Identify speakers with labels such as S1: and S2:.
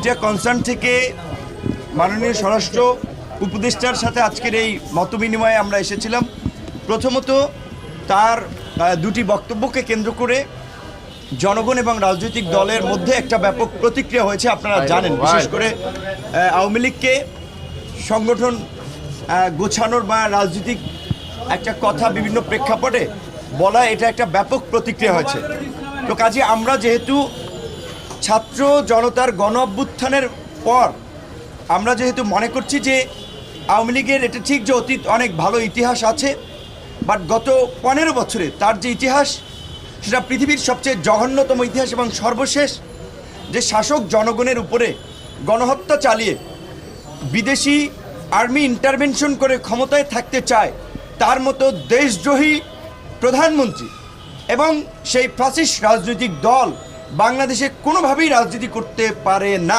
S1: দুইটা কনসার্ন থেকে মাননীয় স্বরাষ্ট্র উপদেষ্টার সাথে আজকের এই মতবিনিময়ে আমরা এসেছিলাম। প্রথমত তার দুটি বক্তব্যকে কেন্দ্র করে জনগণ এবং রাজনৈতিক দলের মধ্যে একটা ব্যাপক প্রতিক্রিয়া হয়েছে। আপনারা জানেন, বিশেষ করে আওয়ামী লীগকে সংগঠন গোছানোর বা রাজনৈতিক একটা কথা বিভিন্ন প্রেক্ষাপটে বলা, এটা একটা ব্যাপক প্রতিক্রিয়া হয়েছে। তো কাজে আমরা যেহেতু ছাত্র জনতার গণ অভ্যুত্থানের পর আমরা যেহেতু মনে করছি যে আওয়ামী লীগের এটা ঠিক যে অতীত অনেক ভালো ইতিহাস আছে, বাট গত 15 বছরে তার যে ইতিহাস সেটা পৃথিবীর সবচেয়ে জঘন্যতম ইতিহাস, এবং সর্বশেষ যে শাসক জনগণের উপরে গণহত্যা চালিয়ে বিদেশি আর্মি ইন্টারভেনশন করে ক্ষমতায় থাকতে চায়, তার মতো দেশদ্রোহী প্রধানমন্ত্রী এবং সেই ফ্যাসিস্ট রাজনৈতিক দল বাংলাদেশে কোনোভাবেই রাজনীতি করতে পারে না।